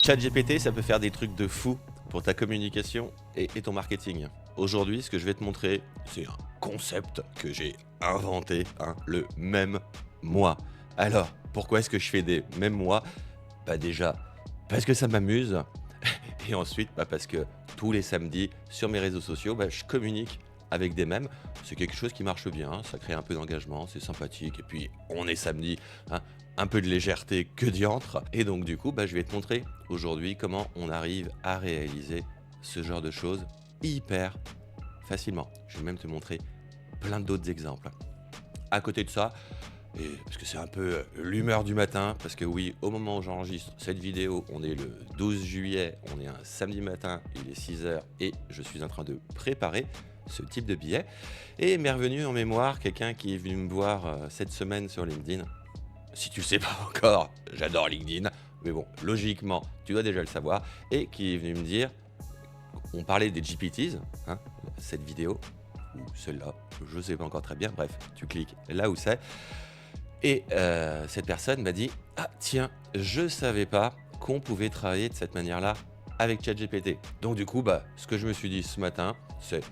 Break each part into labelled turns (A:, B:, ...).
A: ChatGPT, ça peut faire des trucs de fou pour ta communication et ton marketing. Aujourd'hui, ce que je vais te montrer, c'est un concept que j'ai inventé, hein, le même moi. Alors, pourquoi est-ce que je fais des mêmes moi? Bah déjà, parce que ça m'amuse. Et ensuite, parce que tous les samedis, sur mes réseaux sociaux, je communique avec des mèmes. C'est quelque chose qui marche bien, hein, ça crée un peu d'engagement, c'est sympathique. Et puis, on est samedi, hein, un peu de légèreté que diantre. Et donc, du coup, je vais te montrer aujourd'hui comment on arrive à réaliser ce genre de choses hyper facilement. Je vais même te montrer plein d'autres exemples. À côté de ça, et parce que c'est un peu l'humeur du matin, parce que oui, au moment où j'enregistre cette vidéo, on est le 12 juillet, on est un samedi matin, il est 6 h et je suis en train de préparer ce type de billet. Et m'est revenu en mémoire quelqu'un qui est venu me voir cette semaine sur LinkedIn. Si tu le sais pas encore, j'adore LinkedIn, mais bon, logiquement, tu dois déjà le savoir, et qui est venu me dire, on parlait des GPTs, hein, cette vidéo, ou celle-là, je ne sais pas encore très bien, bref, tu cliques là où c'est. Et cette personne m'a dit « Ah tiens, je savais pas qu'on pouvait travailler de cette manière-là avec ChatGPT. » Donc du coup, ce que je me suis dit ce matin, c'est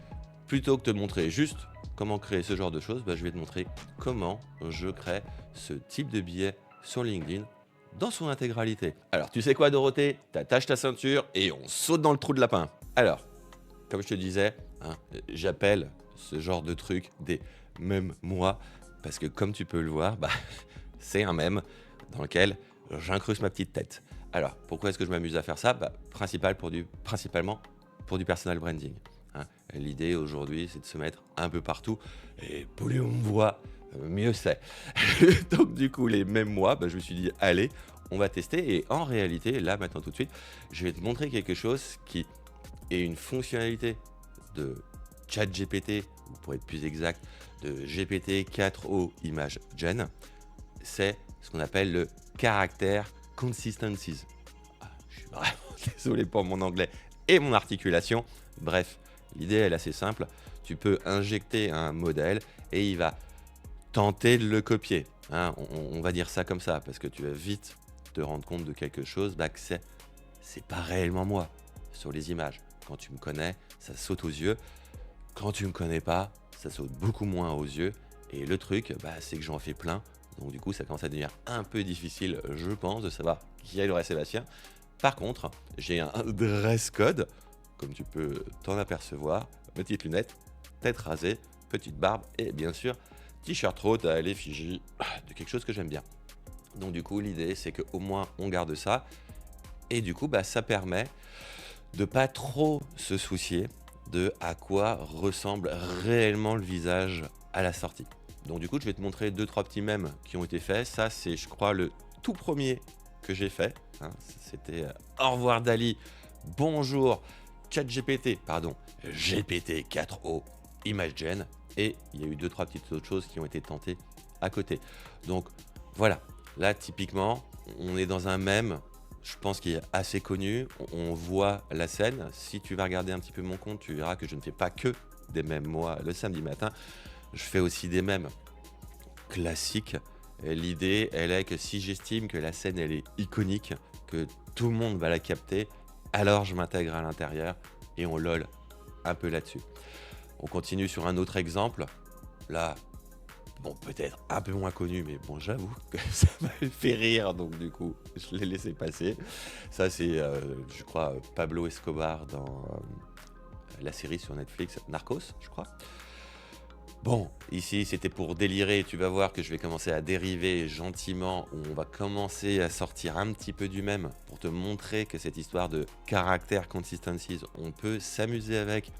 A: plutôt que de te montrer juste comment créer ce genre de choses, je vais te montrer comment je crée ce type de billet sur LinkedIn dans son intégralité. Alors, tu sais quoi, Dorothée? T'attaches ta ceinture et on saute dans le trou de lapin. Alors, comme je te disais, hein, j'appelle ce genre de truc des mèmes moi, parce que comme tu peux le voir, c'est un mème dans lequel j'incruste ma petite tête. Alors, pourquoi est-ce que je m'amuse à faire ça? Principalement pour du personal branding, hein. L'idée aujourd'hui, c'est de se mettre un peu partout, et plus on me voit, mieux c'est. Donc du coup, les mêmes moi, je me suis dit, allez, on va tester. Et en réalité, là, maintenant, tout de suite, je vais te montrer quelque chose qui est une fonctionnalité de ChatGPT, ou pour être plus exact, de GPT-4o Image Gen. C'est ce qu'on appelle le Character Consistencies. Je suis vraiment désolé pour mon anglais et mon articulation. Bref, l'idée est assez simple. Tu peux injecter un modèle et il va tenter de le copier, hein. On va dire ça comme ça, parce que tu vas vite te rendre compte de quelque chose, que c'est pas réellement moi sur les images. Quand tu me connais, ça saute aux yeux. Quand tu me connais pas, ça saute beaucoup moins aux yeux. Et le truc, c'est que j'en fais plein. Donc du coup, ça commence à devenir un peu difficile, je pense, de savoir qui est le vrai Sébastien. Par contre, j'ai un dress code, comme tu peux t'en apercevoir. Petites lunettes, tête rasée, petite barbe et bien sûr, t-shirt rose à l'effigie de quelque chose que j'aime bien. Donc du coup, l'idée, c'est qu'au moins, on garde ça. Et du coup, ça permet de pas trop se soucier de à quoi ressemble réellement le visage à la sortie. Donc du coup, je vais te montrer 2-3 petits mèmes qui ont été faits. Ça, c'est, je crois, le tout premier que j'ai fait, hein. C'était au revoir Dali, bonjour ChatGPT, pardon, GPT-4o ImageGen. Et il y a eu 2-3 petites autres choses qui ont été tentées à côté. Donc voilà, là typiquement, on est dans un mème, je pense qu'il est assez connu. On voit la scène. Si tu vas regarder un petit peu mon compte, tu verras que je ne fais pas que des mèmes moi le samedi matin. Je fais aussi des mèmes classiques. Et l'idée, elle est que si j'estime que la scène, elle est iconique, que tout le monde va la capter, alors je m'intègre à l'intérieur et on lol un peu là-dessus. On continue sur un autre exemple. Là, bon, peut-être un peu moins connu, mais bon, j'avoue que ça m'a fait rire, donc du coup, je l'ai laissé passer. Ça, c'est, je crois, Pablo Escobar dans la série sur Netflix, Narcos, je crois. Bon, ici, c'était pour délirer. Tu vas voir que je vais commencer à dériver gentiment, où on va commencer à sortir un petit peu du même pour te montrer que cette histoire de caractère consistencies, on peut s'amuser avec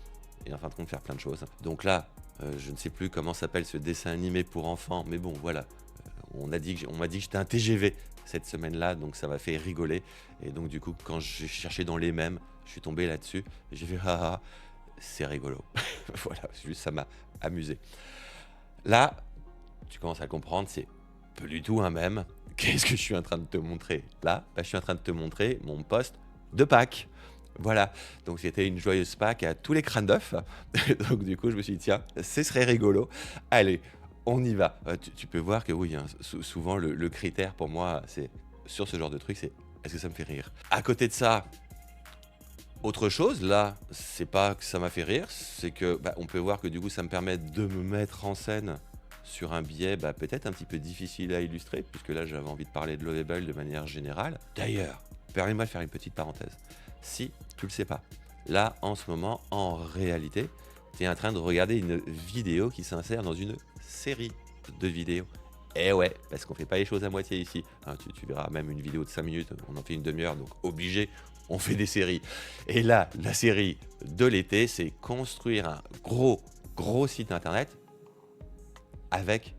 A: et en fin de compte faire plein de choses. Donc là, je ne sais plus comment s'appelle ce dessin animé pour enfants, mais bon, voilà. On m'a dit que j'étais un TGV cette semaine-là, donc ça m'a fait rigoler. Et donc du coup, quand j'ai cherché dans les mèmes, je suis tombé là-dessus. Et j'ai fait haha, c'est rigolo. Voilà, juste ça m'a amusé. Là, tu commences à comprendre, c'est pas du tout un mème. Qu'est-ce que je suis en train de te montrer là? Je suis en train de te montrer mon post de Pâques. Voilà, donc c'était une joyeuse Pâques à tous les crânes d'œufs. Donc du coup, je me suis dit, tiens, ce serait rigolo. Allez, on y va. Tu peux voir que oui, hein, souvent le critère pour moi, c'est sur ce genre de truc, c'est est-ce que ça me fait rire? À côté de ça, autre chose, là, c'est pas que ça m'a fait rire, c'est que, on peut voir que du coup, ça me permet de me mettre en scène sur un biais, peut-être un petit peu difficile à illustrer, puisque là, j'avais envie de parler de Lovable de manière générale. D'ailleurs, permets-moi de faire une petite parenthèse. Si tu le sais pas, là, en ce moment, en réalité, tu es en train de regarder une vidéo qui s'insère dans une série de vidéos. Eh ouais, parce qu'on fait pas les choses à moitié ici. Hein, tu verras même une vidéo de 5 minutes, on en fait une demi-heure, donc obligé, on fait des séries. Et là, la série de l'été, c'est construire un gros site internet avec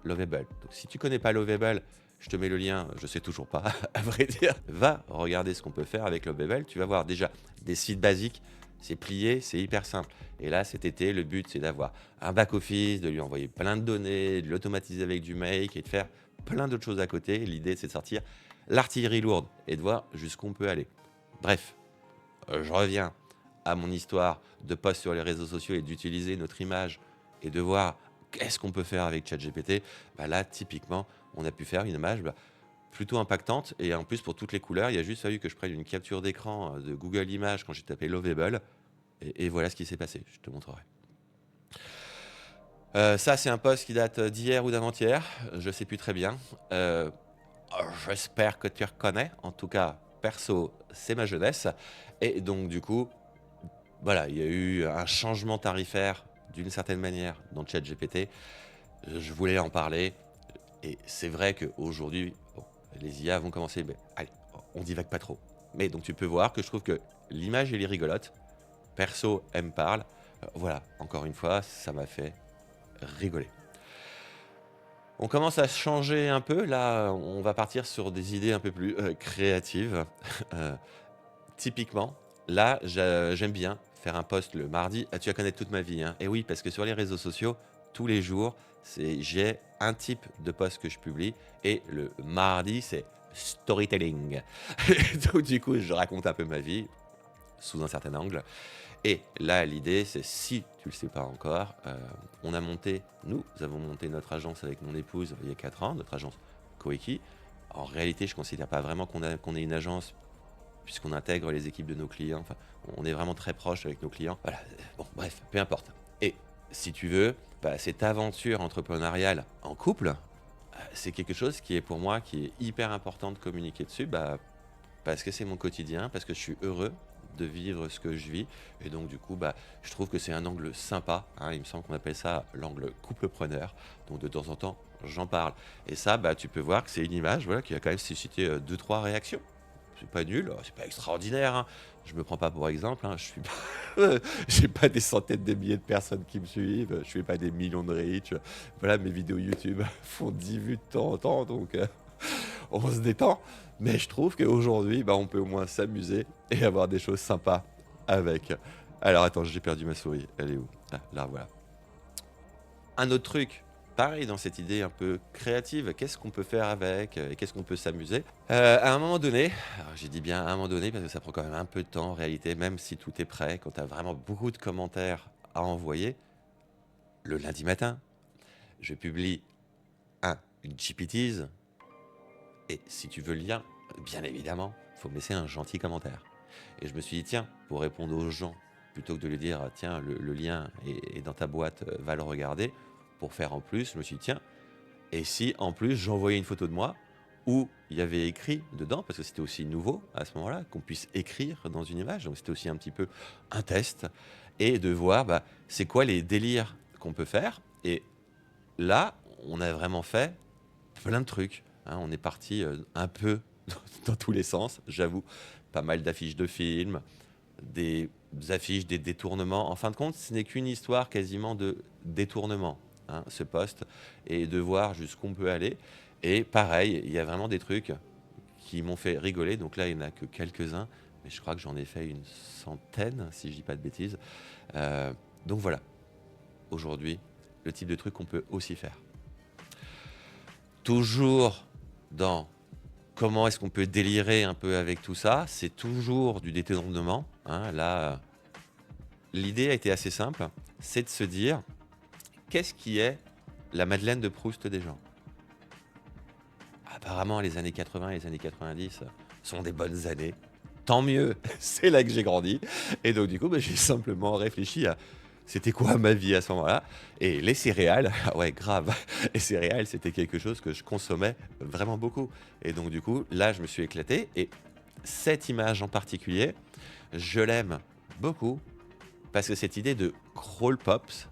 A: Lovable. Donc si tu connais pas Lovable, je te mets le lien, je sais toujours pas, à vrai dire. Va regarder ce qu'on peut faire avec Lovable. Tu vas voir déjà des sites basiques, c'est plié, c'est hyper simple. Et là, cet été, le but, c'est d'avoir un back-office, de lui envoyer plein de données, de l'automatiser avec du make et de faire plein d'autres choses à côté. L'idée, c'est de sortir l'artillerie lourde et de voir jusqu'où on peut aller. Bref, je reviens à mon histoire de post sur les réseaux sociaux et d'utiliser notre image et de voir qu'est-ce qu'on peut faire avec ChatGPT. Là, typiquement, on a pu faire une image plutôt impactante et en plus pour toutes les couleurs, il a juste fallu que je prenne une capture d'écran de Google Images quand j'ai tapé Lovable et voilà ce qui s'est passé. Je te montrerai. Ça, c'est un post qui date d'hier ou d'avant-hier. Je sais plus très bien. J'espère que tu reconnais. En tout cas, perso, c'est ma jeunesse. Et donc, du coup, voilà, il y a eu un changement tarifaire d'une certaine manière dans ChatGPT. Je voulais en parler. Et c'est vrai qu'aujourd'hui, les IA vont commencer. Mais allez, on divague pas trop. Mais donc, tu peux voir que je trouve que l'image, elle est rigolote. Perso, elle me parle. Voilà, encore une fois, ça m'a fait rigoler. On commence à changer un peu. Là, on va partir sur des idées un peu plus créatives. Euh, Typiquement, là, j'aime bien faire un post le mardi. Ah, tu vas connaître toute ma vie, hein. Et oui, parce que sur les réseaux sociaux, tous les jours, j'ai un type de post que je publie. Et le mardi, c'est storytelling. Donc, du coup, je raconte un peu ma vie sous un certain angle. Et là, l'idée, c'est si tu le sais pas encore, nous avons monté notre agence avec mon épouse il y a 4 ans, notre agence Koiki. En réalité, je ne considère pas vraiment qu'on ait une agence puisqu'on intègre les équipes de nos clients. Enfin, on est vraiment très proche avec nos clients. Voilà, bon, bref, peu importe. Et si tu veux, cette aventure entrepreneuriale en couple, c'est quelque chose qui est pour moi, qui est hyper important de communiquer dessus, parce que c'est mon quotidien, parce que je suis heureux de vivre ce que je vis. Et donc, du coup, je trouve que c'est un angle sympa. Hein, il me semble qu'on appelle ça l'angle couple-preneur. Donc, de temps en temps, j'en parle. Et ça, tu peux voir que c'est une image qui a quand même suscité 2-3 réactions. C'est pas nul, c'est pas extraordinaire. Hein. Je me prends pas pour exemple. Hein. Je suis pas, j'ai pas des centaines de milliers de personnes qui me suivent. Je fais pas des millions de reach. Voilà, mes vidéos YouTube font 10 vues de temps en temps. Donc, on se détend. Mais je trouve qu'aujourd'hui, on peut au moins s'amuser et avoir des choses sympas avec. Alors attends, j'ai perdu ma souris. Elle est où? Là, voilà. Un autre truc, pareil dans cette idée un peu créative, qu'est-ce qu'on peut faire avec et qu'est-ce qu'on peut s'amuser? À un moment donné, alors j'ai dit bien à un moment donné parce que ça prend quand même un peu de temps en réalité, même si tout est prêt, quand tu as vraiment beaucoup de commentaires à envoyer, le lundi matin, je publie une GPTs. Et si tu veux le lien, bien évidemment, il faut me laisser un gentil commentaire. Et je me suis dit, tiens, pour répondre aux gens, plutôt que de lui dire, tiens, le lien est dans ta boîte, va le regarder, pour faire en plus, je me suis dit, tiens, et si en plus j'envoyais une photo de moi où il y avait écrit dedans, parce que c'était aussi nouveau à ce moment-là, qu'on puisse écrire dans une image, donc c'était aussi un petit peu un test, et de voir c'est quoi les délires qu'on peut faire. Et là, on a vraiment fait plein de trucs. Hein, on est parti un peu dans tous les sens, j'avoue. Pas mal d'affiches de films, des affiches, des détournements. En fin de compte, ce n'est qu'une histoire quasiment de détournement, hein, ce poste, et de voir jusqu'où on peut aller. Et pareil, il y a vraiment des trucs qui m'ont fait rigoler. Donc là, il n'y en a que quelques-uns, mais je crois que j'en ai fait une centaine, si je dis pas de bêtises. Donc voilà, aujourd'hui, le type de truc qu'on peut aussi faire. Toujours dans comment est-ce qu'on peut délirer un peu avec tout ça, c'est toujours du détournement. Hein. Là, l'idée a été assez simple, c'est de se dire qu'est-ce qui est la Madeleine de Proust des gens. Apparemment, les années 80 et les années 90, sont des bonnes années. Tant mieux, c'est là que j'ai grandi. Et donc, du coup, bah, j'ai simplement réfléchi à c'était quoi ma vie à ce moment-là. Et les céréales, ah ouais, grave. Les céréales, c'était quelque chose que je consommais vraiment beaucoup. Et donc, du coup, là, je me suis éclaté. Et cette image en particulier, je l'aime beaucoup parce que cette idée de crawl pops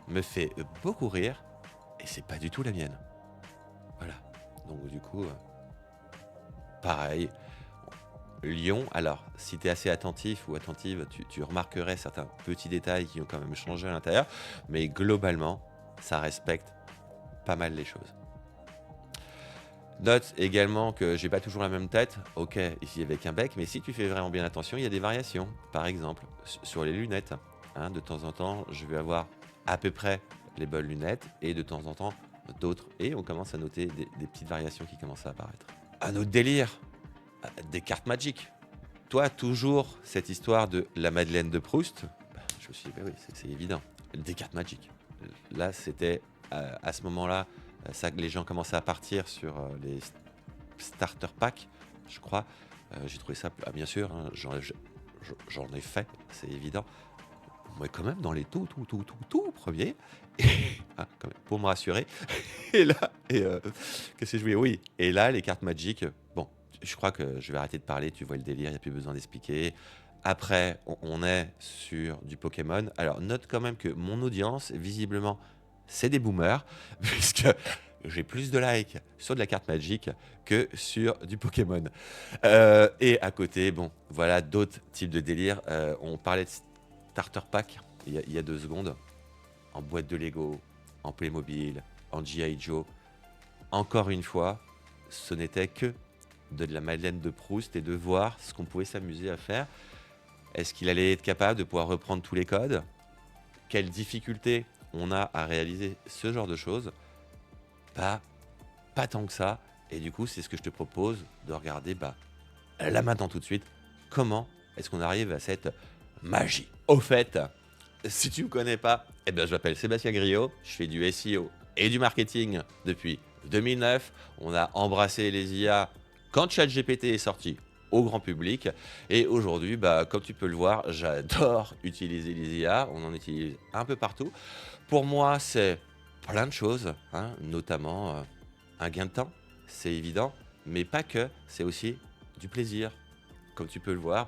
A: me fait beaucoup rire et c'est pas du tout la mienne. Voilà. Donc, du coup, pareil. Lyon, alors, si tu es assez attentif ou attentive, tu remarquerais certains petits détails qui ont quand même changé à l'intérieur, mais globalement, ça respecte pas mal les choses. Note également que j'ai pas toujours la même tête, ok, ici avec un bec, mais si tu fais vraiment bien attention, il y a des variations. Par exemple, sur les lunettes, hein, de temps en temps, je vais avoir à peu près les bonnes lunettes et de temps en temps d'autres. Et on commence à noter des petites variations qui commencent à apparaître. Un autre délire, des cartes Magic. Toi, toujours cette histoire de la Madeleine de Proust. Je me suis dit, bah oui, c'est évident. Des cartes Magic. Là, c'était à ce moment-là, ça que les gens commençaient à partir sur les starter packs, je crois. J'ai trouvé ça, bien sûr, hein, j'en ai fait, c'est évident. Mais quand même dans les tout premiers. Ah, quand même, pour me rassurer. Et là, qu'est-ce que je voulais? Oui, et là, les cartes Magic, bon, je crois que je vais arrêter de parler, tu vois le délire, il n'y a plus besoin d'expliquer. Après, on est sur du Pokémon. Alors, note quand même que mon audience, visiblement, c'est des boomers, puisque j'ai plus de likes sur de la carte Magic que sur du Pokémon. Et à côté, bon, voilà d'autres types de délires. On parlait de starter pack il y a 2 secondes, en boîte de Lego, en Playmobil, en G.I. Joe. Encore une fois, ce n'était que de la Madeleine de Proust et de voir ce qu'on pouvait s'amuser à faire. Est-ce qu'il allait être capable de pouvoir reprendre tous les codes? Quelle difficulté on a à réaliser ce genre de choses? Pas tant que ça. Et du coup, c'est ce que je te propose de regarder là maintenant tout de suite. Comment est-ce qu'on arrive à cette magie? Au fait, si tu ne me connais pas, eh bien, je m'appelle Sébastien Griot, je fais du SEO et du marketing depuis 2009. On a embrassé les IA quand ChatGPT est sorti au grand public. Et aujourd'hui, comme tu peux le voir, j'adore utiliser les IA. On en utilise un peu partout. Pour moi, c'est plein de choses, hein, notamment un gain de temps, c'est évident, mais pas que, c'est aussi du plaisir. Comme tu peux le voir,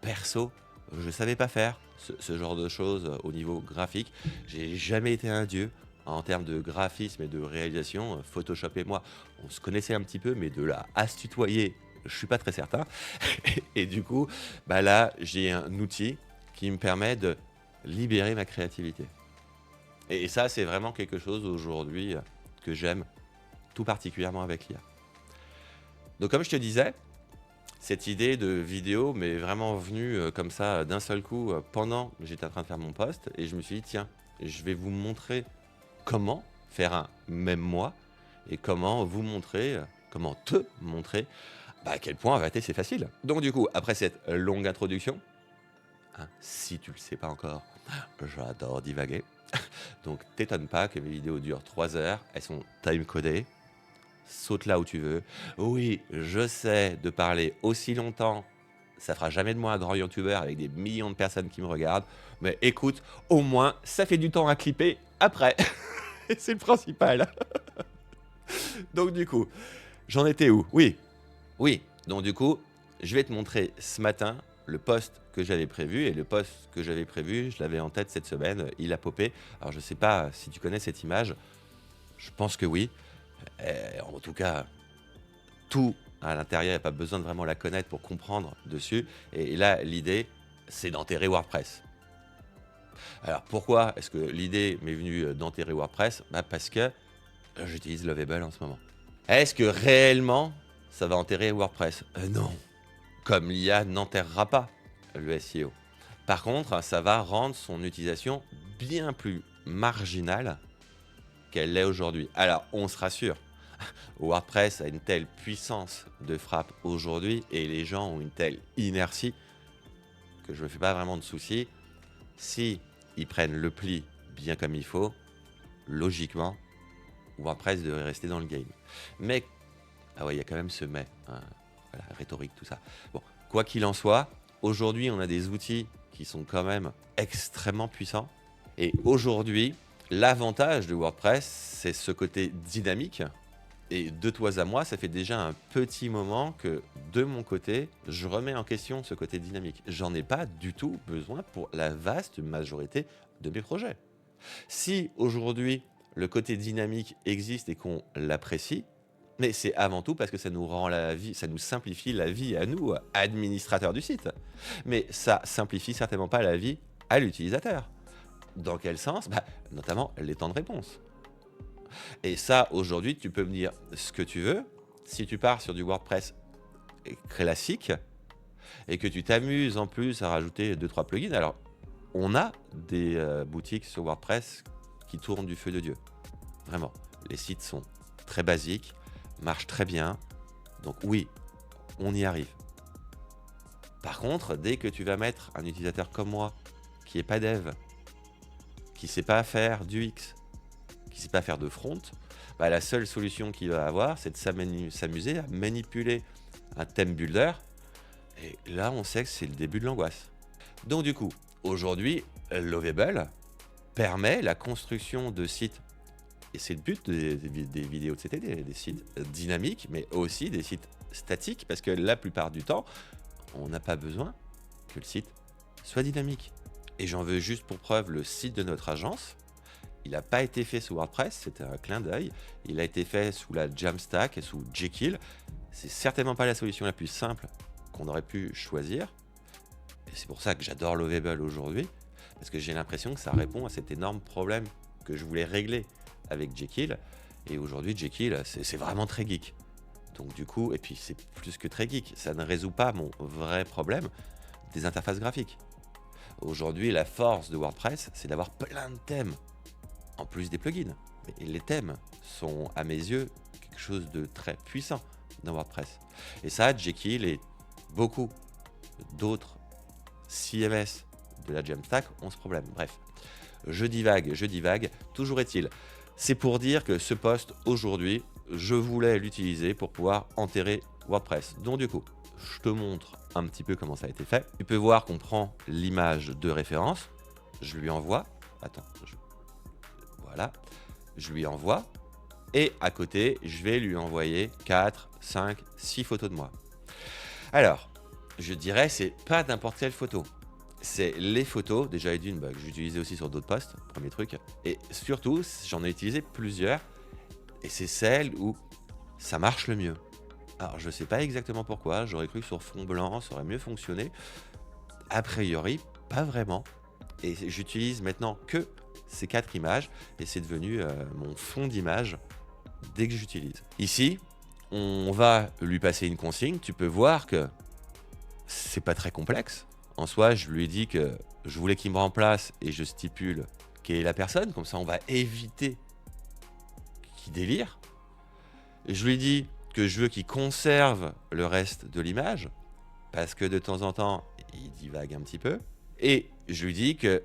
A: perso, je ne savais pas faire ce genre de choses au niveau graphique. J'ai jamais été un dieu en termes de graphisme et de réalisation. Photoshop et moi, on se connaissait un petit peu, mais de là à se tutoyer, je suis pas très certain. Et du coup, là, j'ai un outil qui me permet de libérer ma créativité. Et ça, c'est vraiment quelque chose aujourd'hui que j'aime tout particulièrement avec l'IA. Donc comme je te disais, cette idée de vidéo m'est vraiment venue comme ça d'un seul coup pendant que j'étais en train de faire mon post et je me suis dit tiens, je vais vous montrer comment faire un même moi et comment vous montrer, comment te montrer à quel point en réalité c'est facile. Donc du coup, après cette longue introduction, hein, si tu le sais pas encore, j'adore divaguer. Donc t'étonne pas que mes vidéos durent 3 heures, elles sont time-codées. Saute là où tu veux. Oui, je sais, de parler aussi longtemps, ça fera jamais de moi un grand youtubeur avec des millions de personnes qui me regardent. Mais écoute, au moins, ça fait du temps à clipper après. Et c'est le principal. Donc du coup, j'en étais où? Oui. Donc du coup, je vais te montrer ce matin le post que j'avais prévu. Et le post que j'avais prévu, je l'avais en tête cette semaine, il a popé. Alors je sais pas si tu connais cette image. Je pense que oui. En tout cas, tout à l'intérieur, il n'y a pas besoin de vraiment la connaître pour comprendre dessus. Et là, l'idée, c'est d'enterrer WordPress. Alors pourquoi est-ce que l'idée m'est venue d'enterrer WordPress? Parce que j'utilise Lovable en ce moment. Est-ce que réellement, ça va enterrer WordPress? Non. Comme l'IA n'enterrera pas le SEO. Par contre, ça va rendre son utilisation bien plus marginale qu'elle l'est aujourd'hui. Alors, on se rassure. WordPress a une telle puissance de frappe aujourd'hui et les gens ont une telle inertie que je ne me fais pas vraiment de soucis. Si ils prennent le pli bien comme il faut, logiquement, WordPress devrait rester dans le game. Mais, il y a quand même ce mais. Hein. voilà, rhétorique, tout ça. Bon, quoi qu'il en soit, aujourd'hui, on a des outils qui sont quand même extrêmement puissants. Et aujourd'hui, l'avantage de WordPress, c'est ce côté dynamique. Et de toi à moi, ça fait déjà un petit moment que, de mon côté, je remets en question ce côté dynamique. J'en ai pas du tout besoin pour la vaste majorité de mes projets. Si aujourd'hui, le côté dynamique existe et qu'on l'apprécie, mais c'est avant tout parce que ça nous rend la vie, ça nous simplifie la vie à nous, administrateurs du site. Mais ça simplifie certainement pas la vie à l'utilisateur. Dans quel sens? Notamment les temps de réponse. Et ça, aujourd'hui, tu peux me dire ce que tu veux. Si tu pars sur du WordPress classique et que tu t'amuses en plus à rajouter 2-3 plugins, alors on a des boutiques sur WordPress qui tournent du feu de Dieu. Vraiment. Les sites sont très basiques, marchent très bien. Donc oui, on y arrive. Par contre, dès que tu vas mettre un utilisateur comme moi, qui n'est pas dev, qui ne sait pas faire du X, qui ne sait pas faire de front, la seule solution qu'il va avoir, c'est de s'amuser à manipuler un theme builder. Et là, on sait que c'est le début de l'angoisse. Donc du coup, aujourd'hui, Lovable permet la construction de sites, et c'est le but des vidéos de CTD, des sites dynamiques, mais aussi des sites statiques, parce que la plupart du temps, on n'a pas besoin que le site soit dynamique. Et j'en veux juste pour preuve le site de notre agence. Il n'a pas été fait sous WordPress, c'était un clin d'œil. Il a été fait sous la Jamstack et sous Jekyll. C'est certainement pas la solution la plus simple qu'on aurait pu choisir. Et c'est pour ça que j'adore Lovable aujourd'hui, parce que j'ai l'impression que ça répond à cet énorme problème que je voulais régler avec Jekyll. Et aujourd'hui, Jekyll, c'est vraiment très geek. Donc du coup, et puis c'est plus que très geek, ça ne résout pas mon vrai problème des interfaces graphiques. Aujourd'hui, la force de WordPress, c'est d'avoir plein de thèmes, en plus des plugins. Et les thèmes sont, à mes yeux, quelque chose de très puissant dans WordPress. Et ça, Jekyll et beaucoup d'autres CMS de la Jamstack ont ce problème. Bref, je divague. Toujours est-il, c'est pour dire que ce post, aujourd'hui, je voulais l'utiliser pour pouvoir enterrer WordPress. Donc du coup, je te montre un petit peu comment ça a été fait. Tu peux voir qu'on prend l'image de référence, je lui envoie, voilà, je lui envoie, et à côté, je vais lui envoyer 4, 5, 6 photos de moi. Alors, je dirais, c'est pas n'importe quelle photo. C'est les photos, déjà et d'une, que j'utilisais aussi sur d'autres posts, premier truc. Et surtout, j'en ai utilisé plusieurs, et c'est celle où ça marche le mieux. Alors, je sais pas exactement pourquoi, j'aurais cru que sur fond blanc, ça aurait mieux fonctionné. A priori, pas vraiment. Et j'utilise maintenant que ces 4 images, et c'est devenu mon fond d'image dès que j'utilise. Ici, on va lui passer une consigne. Tu peux voir que c'est pas très complexe. En soi, je lui ai dit que je voulais qu'il me remplace et je stipule quelle est la personne. Comme ça, on va éviter qu'il délire. Et je lui ai dit que je veux qu'il conserve le reste de l'image parce que de temps en temps, il divague un petit peu. Et je lui dis que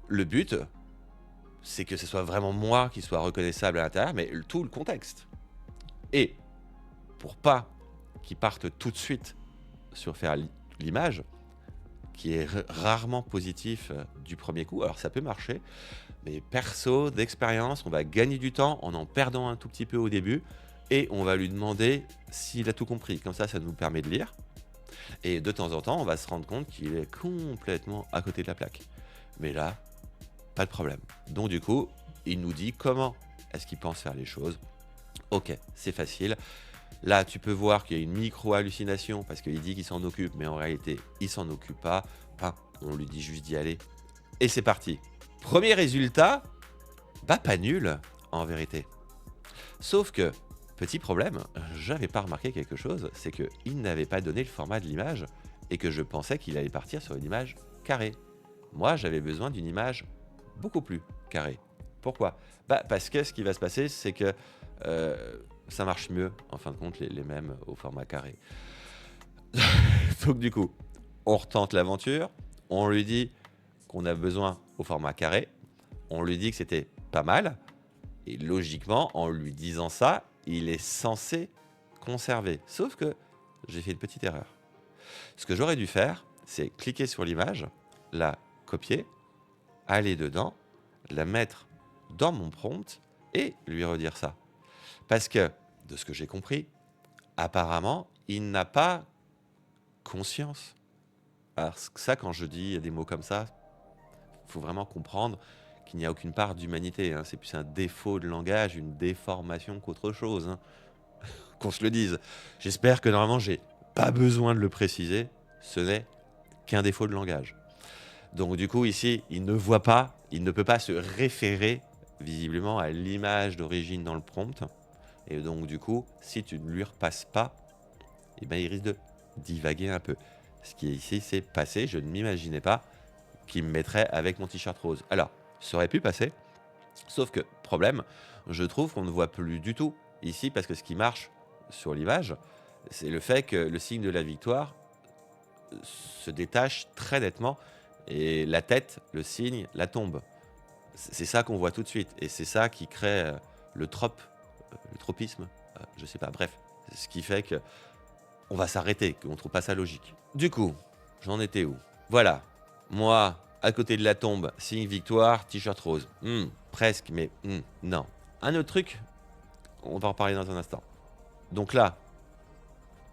A: le but, c'est que ce soit vraiment moi qui soit reconnaissable à l'intérieur, mais tout le contexte. Et pour pas qu'il parte tout de suite sur faire l'image, qui est rarement positif du premier coup, alors ça peut marcher, mais perso, d'expérience, on va gagner du temps en perdant un tout petit peu au début, et on va lui demander s'il a tout compris. Comme ça nous permet de lire. Et de temps en temps, on va se rendre compte qu'il est complètement à côté de la plaque. Mais là, pas de problème. Donc du coup, il nous dit comment est-ce qu'il pense faire les choses. Ok, c'est facile. Là, tu peux voir qu'il y a une micro-hallucination parce qu'il dit qu'il s'en occupe, mais en réalité, il s'en occupe pas. Enfin, on lui dit juste d'y aller. Et c'est parti. Premier résultat, pas nul en vérité. Sauf que, petit problème, j'avais pas remarqué quelque chose, c'est qu'il n'avait pas donné le format de l'image et que je pensais qu'il allait partir sur une image carrée. Moi, j'avais besoin d'une image beaucoup plus carrée. Pourquoi? Parce que ce qui va se passer, c'est que ça marche mieux, en fin de compte, les mêmes au format carré. Donc du coup, on retente l'aventure, on lui dit qu'on a besoin au format carré, on lui dit que c'était pas mal, et logiquement, en lui disant ça, il est censé conserver. Sauf que j'ai fait une petite erreur. Ce que j'aurais dû faire, c'est cliquer sur l'image, la copier, aller dedans, la mettre dans mon prompt et lui redire ça. Parce que, de ce que j'ai compris, apparemment, il n'a pas conscience. Alors ça, quand je dis des mots comme ça, il faut vraiment comprendre qu'il n'y a aucune part d'humanité. Hein. C'est plus un défaut de langage, une déformation qu'autre chose. Hein. Qu'on se le dise. J'espère que normalement, j'ai pas besoin de le préciser. Ce n'est qu'un défaut de langage. Donc du coup, ici, il ne voit pas, il ne peut pas se référer visiblement à l'image d'origine dans le prompt. Et donc du coup, si tu ne lui repasses pas, eh ben, il risque de divaguer un peu. Ce qui est ici, c'est passé. Je ne m'imaginais pas qu'il me mettrait avec mon t-shirt rose. Alors, ça aurait pu passer, sauf que, problème, je trouve qu'on ne voit plus du tout ici, parce que ce qui marche sur l'image, c'est le fait que le signe de la victoire se détache très nettement, et la tête, le signe, la tombe. C'est ça qu'on voit tout de suite, et c'est ça qui crée le tropisme, je sais pas, bref. Ce qui fait que on va s'arrêter, qu'on trouve pas ça logique. Du coup, j'en étais où? Voilà, moi, à côté de la tombe, signe victoire, t-shirt rose. Presque, mais non. Un autre truc, on va en parler dans un instant. Donc là,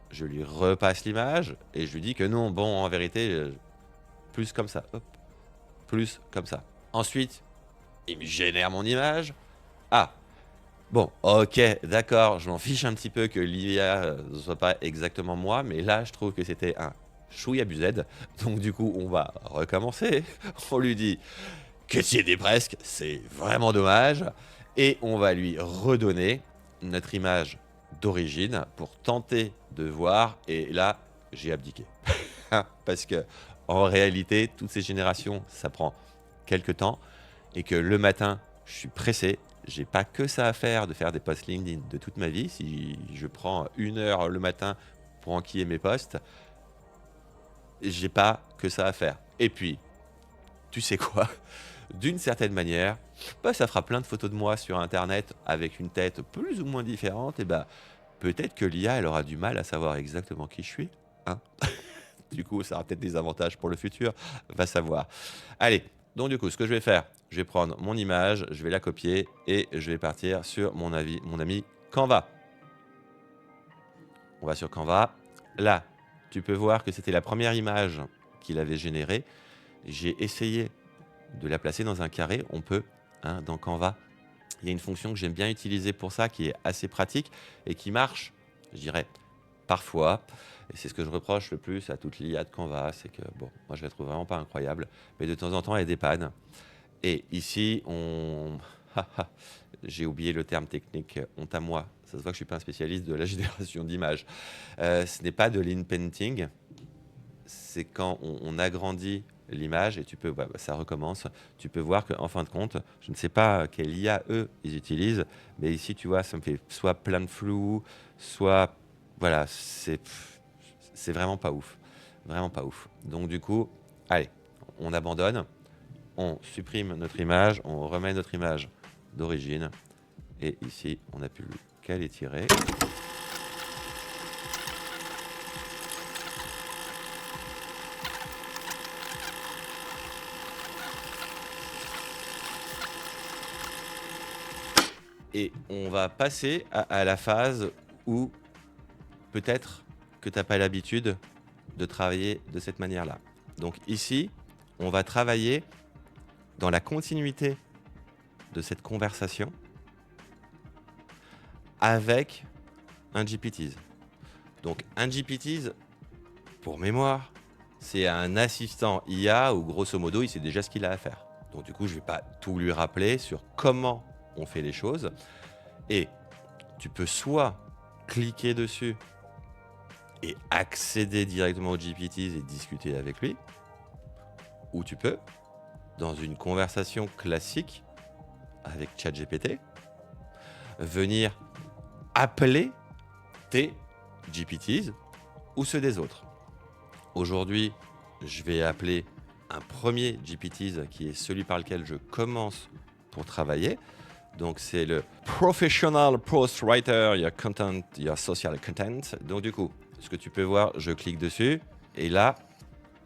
A: je lui repasse l'image et je lui dis que non, bon, en vérité, plus comme ça. Hop, plus comme ça. Ensuite, il me génère mon image. Ah, bon, ok, d'accord, je m'en fiche un petit peu que l'IA ne soit pas exactement moi, mais là, je trouve que c'était un chouïa abusé. Donc du coup, on va recommencer. On lui dit que c'est des presque, c'est vraiment dommage. Et on va lui redonner notre image d'origine pour tenter de voir. Et là, j'ai abdiqué. Parce que en réalité, toutes ces générations, ça prend quelques temps. Et que le matin, je suis pressé. J'ai pas que ça à faire de faire des posts LinkedIn de toute ma vie. Si je prends 1 heure le matin pour enquiller mes posts, j'ai pas que ça à faire. Et puis, tu sais quoi? D'une certaine manière, bah, ça fera plein de photos de moi sur Internet avec une tête plus ou moins différente. Et bah, peut-être que l'IA, elle aura du mal à savoir exactement qui je suis. Hein. Du coup, ça aura peut-être des avantages pour le futur. Va savoir. Allez, donc du coup, ce que je vais faire, je vais prendre mon image, je vais la copier et je vais partir sur mon ami Canva. On va sur Canva. Là, tu peux voir que c'était la première image qu'il avait générée. J'ai essayé de la placer dans un carré. On peut, hein, dans Canva. Il y a une fonction que j'aime bien utiliser pour ça, qui est assez pratique et qui marche, je dirais, parfois. Et c'est ce que je reproche le plus à toute l'IA de Canva, c'est que, bon, moi je la trouve vraiment pas incroyable, mais de temps en temps elle dépanne. Et ici, j'ai oublié le terme technique, honte à moi. Ça se voit que je suis pas un spécialiste de la génération d'images. Ce n'est pas de l'inpainting, c'est quand on agrandit l'image et tu peux, ça recommence. Tu peux voir qu'en fin de compte, je ne sais pas quelle IA eux ils utilisent, mais ici tu vois, ça me fait soit plein de flou, soit voilà, c'est vraiment pas ouf, vraiment pas ouf. Donc du coup, allez, on abandonne, on supprime notre image, on remet notre image d'origine et ici on n'a plus qu'à les tirer. Et on va passer à la phase où peut-être que tu n'as pas l'habitude de travailler de cette manière-là. Donc ici, on va travailler dans la continuité de cette conversation avec un GPTs. Donc un GPTs, pour mémoire, c'est un assistant IA où grosso modo, il sait déjà ce qu'il a à faire. Donc du coup, je ne vais pas tout lui rappeler sur comment on fait les choses. Et tu peux soit cliquer dessus et accéder directement au GPTs et discuter avec lui, ou tu peux, dans une conversation classique avec ChatGPT, venir appeler tes GPTs ou ceux des autres. Aujourd'hui, je vais appeler un premier GPTs qui est celui par lequel je commence pour travailler. Donc c'est le Professional Post Writer, your content, your social content. Donc du coup, ce que tu peux voir, je clique dessus et là,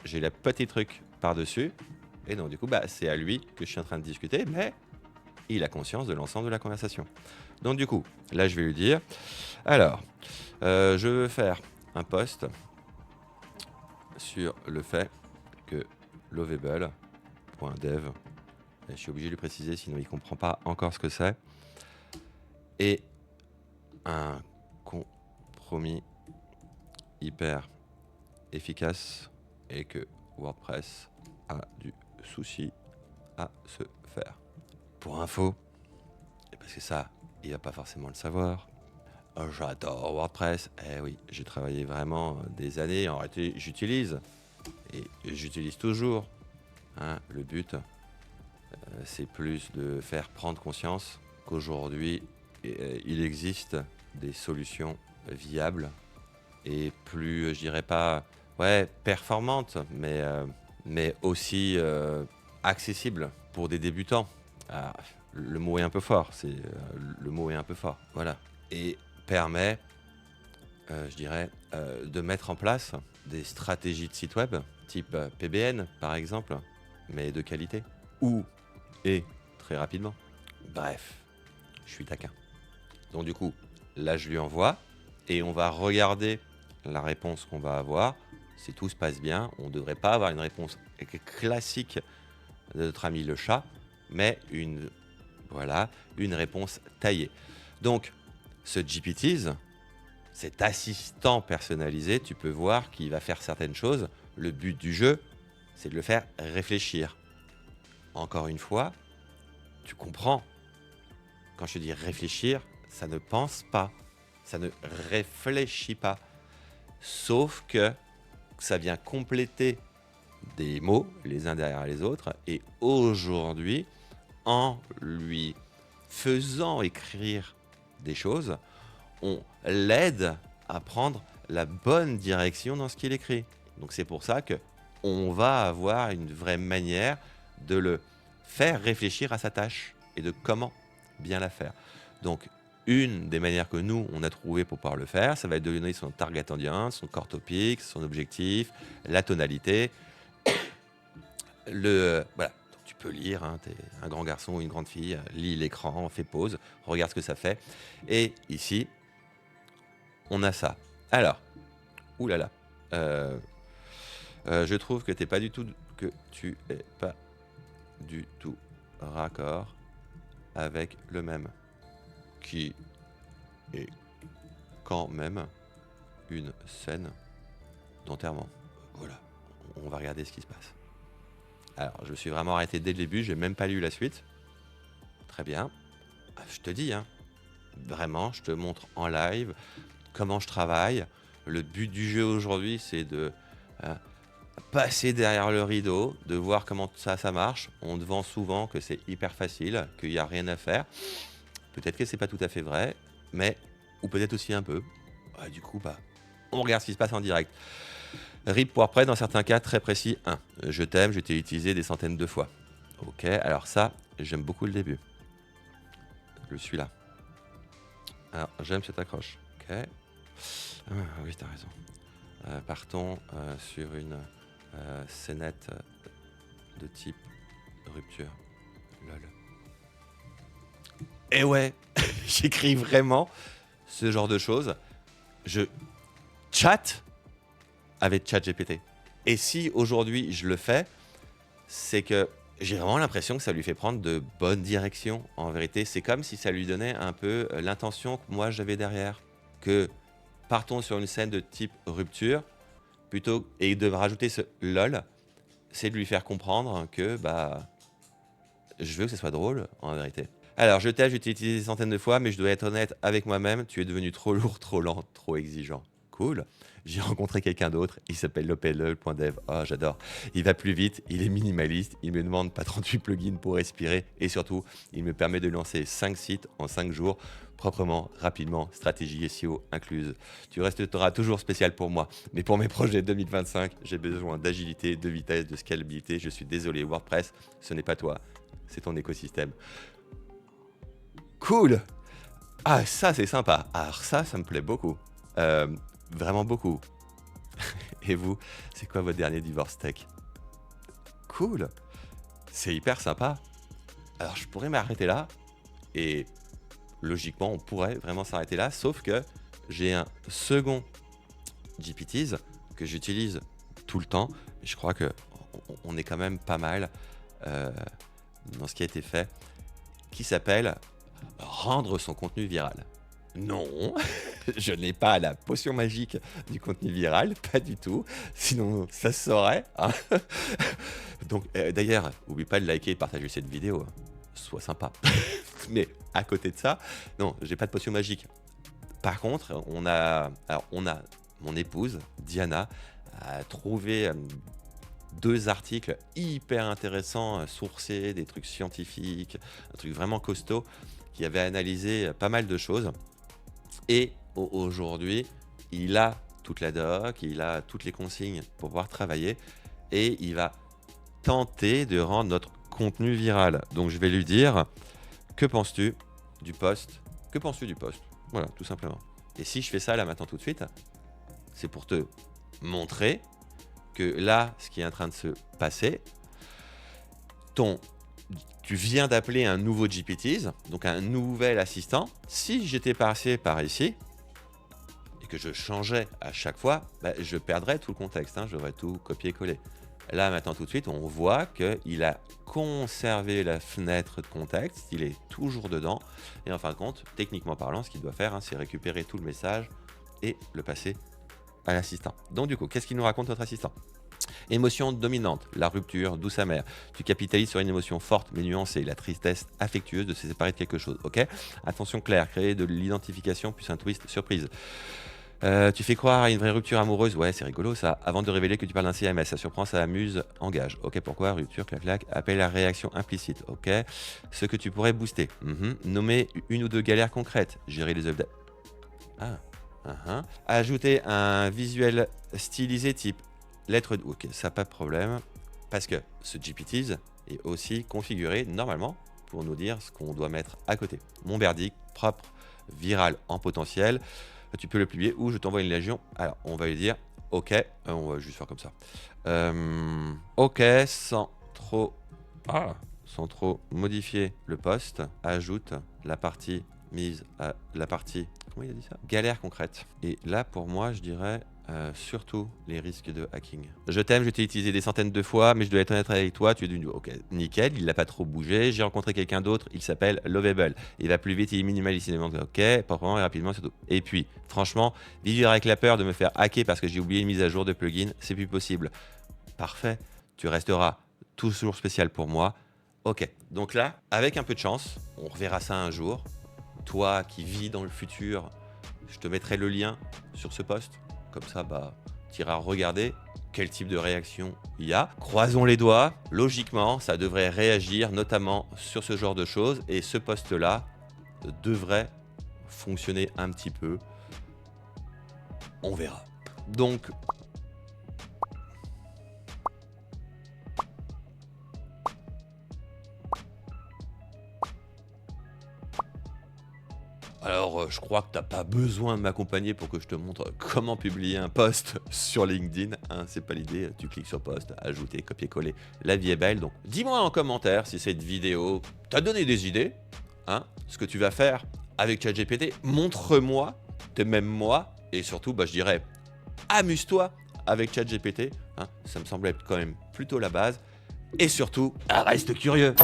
A: j'ai le petit truc par-dessus. Et donc, du coup, bah, c'est à lui que je suis en train de discuter, mais il a conscience de l'ensemble de la conversation. Donc, du coup, là, je vais lui dire, alors, je veux faire un post sur le fait que lovable.dev, je suis obligé de lui préciser, sinon il ne comprend pas encore ce que c'est, est un compromis hyper efficace et que WordPress a du souci à se faire. Pour info, parce que ça, il va pas forcément le savoir, j'adore WordPress. Eh oui, j'ai travaillé vraiment des années. En réalité, j'utilise et j'utilise toujours. Hein, le but, c'est plus de faire prendre conscience qu'aujourd'hui, il existe des solutions viables et plus, je dirais pas, ouais, performantes, mais aussi accessibles pour des débutants. Ah, le mot est un peu fort, le mot est un peu fort, voilà. Et permet, je dirais, de mettre en place des stratégies de site web, type PBN par exemple, mais de qualité, ou et très rapidement. Bref, je suis taquin. Donc du coup, là je lui envoie et on va regarder la réponse qu'on va avoir. Si tout se passe bien, on ne devrait pas avoir une réponse classique de notre ami le chat, mais une réponse taillée. Donc, ce GPTs, cet assistant personnalisé, tu peux voir qu'il va faire certaines choses. Le but du jeu, c'est de le faire réfléchir. Encore une fois, tu comprends. Quand je te dis réfléchir, ça ne pense pas, ça ne réfléchit pas. Sauf que ça vient compléter des mots les uns derrière les autres. Et aujourd'hui, en lui faisant écrire des choses, on l'aide à prendre la bonne direction dans ce qu'il écrit. Donc c'est pour ça que on va avoir une vraie manière de le faire réfléchir à sa tâche et de comment bien la faire. Donc une des manières que nous on a trouvé pour pouvoir le faire, ça va être de donner son target audience, son core topic, son objectif, la tonalité, voilà. Tu peux lire, hein, t'es un grand garçon ou une grande fille, lis l'écran, fais pause, regarde ce que ça fait. Et ici, on a ça. Alors, oulala, je trouve que tu es pas du tout raccord avec le même, qui est quand même une scène d'enterrement. Voilà, on va regarder ce qui se passe. Alors, je me suis vraiment arrêté dès le début, j'ai même pas lu la suite. Très bien. Je te dis, hein, vraiment, je te montre en live comment je travaille. Le but du jeu aujourd'hui, c'est de passer derrière le rideau, de voir comment ça marche. On te vend souvent que c'est hyper facile, qu'il n'y a rien à faire. Peut-être que c'est pas tout à fait vrai, mais ou peut-être aussi un peu. Du coup, on regarde ce qui se passe en direct. RIP WordPress, dans certains cas très précis. 1. Je t'aime, je t'ai utilisé des centaines de fois. Ok, alors ça, j'aime beaucoup le début. Je suis là. Alors, j'aime cette accroche. Ok. Oui, t'as raison. Partons sur une scénette de type rupture. Lol. Et ouais, j'écris vraiment ce genre de choses. Je chatte avec ChatGPT. Et si aujourd'hui je le fais, c'est que j'ai vraiment l'impression que ça lui fait prendre de bonnes directions. En vérité, c'est comme si ça lui donnait un peu l'intention que moi j'avais derrière. Que partons sur une scène de type rupture, plutôt, et de rajouter ce lol, c'est de lui faire comprendre que je veux que ce soit drôle, en vérité. Alors, je t'ai utilisé des centaines de fois, mais je dois être honnête avec moi-même, tu es devenu trop lourd, trop lent, trop exigeant. Cool. J'ai rencontré quelqu'un d'autre, il s'appelle lopelle.dev. Oh, j'adore. Il va plus vite, il est minimaliste, il me demande pas 38 plugins pour respirer, et surtout, il me permet de lancer 5 sites en 5 jours, proprement, rapidement, stratégie SEO incluse. Tu resteras toujours spécial pour moi, mais pour mes projets 2025, j'ai besoin d'agilité, de vitesse, de scalabilité. Je suis désolé, WordPress, ce n'est pas toi, c'est ton écosystème. Cool. Ah, ça c'est sympa. Alors ça me plaît beaucoup. vraiment beaucoup. Et vous, c'est quoi votre dernier divorce tech? Cool, c'est hyper sympa. Alors je pourrais m'arrêter là, et logiquement on pourrait vraiment s'arrêter là, sauf que j'ai un second GPTs que j'utilise tout le temps. Et je crois que on est quand même pas mal euh, dans ce qui a été fait, qui s'appelle rendre son contenu viral. Non, je n'ai pas la potion magique du contenu viral, pas du tout. Sinon, ça se saurait, hein. Donc, d'ailleurs, n'oublie pas de liker et de partager cette vidéo. Sois sympa. Mais à côté de ça, non, j'ai pas de potion magique. Par contre, on a mon épouse, Diana, a trouvé 2 articles hyper intéressants, sourcés, des trucs scientifiques, un truc vraiment costaud, qui avait analysé pas mal de choses. Et aujourd'hui, il a toute la doc, il a toutes les consignes pour pouvoir travailler, et il va tenter de rendre notre contenu viral. Donc je vais lui dire, que penses-tu du post? Que penses-tu du post? Voilà, tout simplement. Et si je fais ça là maintenant tout de suite, c'est pour te montrer que là, ce qui est en train de se passer, tu viens d'appeler un nouveau GPTs, donc un nouvel assistant. Si j'étais passé par ici et que je changeais à chaque fois, je perdrais tout le contexte, hein, je devrais tout copier-coller. Là, maintenant, tout de suite, on voit qu'il a conservé la fenêtre de contexte, il est toujours dedans. Et en fin de compte, techniquement parlant, ce qu'il doit faire, hein, c'est récupérer tout le message et le passer à l'assistant. Donc du coup, qu'est-ce qu'il nous raconte notre assistant? Émotion dominante, la rupture, douce amère. Tu capitalises sur une émotion forte mais nuancée, la tristesse affectueuse de se séparer de quelque chose. Ok. Attention claire, créer de l'identification plus un twist surprise. Tu fais croire à une vraie rupture amoureuse, ouais c'est rigolo ça, avant de révéler que tu parles d'un CMS, ça surprend, ça amuse, engage. Ok, pourquoi? Rupture, clac clac, appel à réaction implicite, ok. Ce que tu pourrais booster, nommer une ou 2 galères concrètes, gérer les updates. Ajouter un visuel stylisé type lettre de... Ok, ça pas de problème, parce que ce GPTs est aussi configuré normalement pour nous dire ce qu'on doit mettre à côté. Mon verdict, propre, viral en potentiel, tu peux le publier ou je t'envoie une légion. Alors, on va lui dire, ok, on va juste faire comme ça. Ok, sans trop modifier le post, ajoute la partie mise à la partie, comment il a dit ça? Galère concrète. Et là, pour moi, je dirais surtout les risques de hacking. Je t'aime, je t'ai utilisé des centaines de fois, mais je dois être honnête avec toi, tu es d'une... Ok, nickel, il n'a pas trop bougé. J'ai rencontré quelqu'un d'autre, il s'appelle Lovable. Il va plus vite, il est minimaliste. Ok, proprement et rapidement, surtout. Et puis, franchement, vivre avec la peur de me faire hacker parce que j'ai oublié une mise à jour de plugin, c'est plus possible. Parfait, tu resteras toujours spécial pour moi. Ok, donc là, avec un peu de chance, on reverra ça un jour. Toi qui vis dans le futur, je te mettrai le lien sur ce post. Comme ça, tu iras regarder quel type de réaction il y a. Croisons les doigts. Logiquement, ça devrait réagir notamment sur ce genre de choses. Et ce post-là devrait fonctionner un petit peu. On verra. Donc... Alors, je crois que tu n'as pas besoin de m'accompagner pour que je te montre comment publier un post sur LinkedIn. Hein, c'est pas l'idée. Tu cliques sur post, ajouter, copier-coller. La vie est belle. Donc, dis-moi en commentaire si cette vidéo t'a donné des idées. Hein, ce que tu vas faire avec ChatGPT. Montre-moi, même moi. Et surtout, je dirais, amuse-toi avec ChatGPT. Hein, ça me semble être quand même plutôt la base. Et surtout, reste curieux.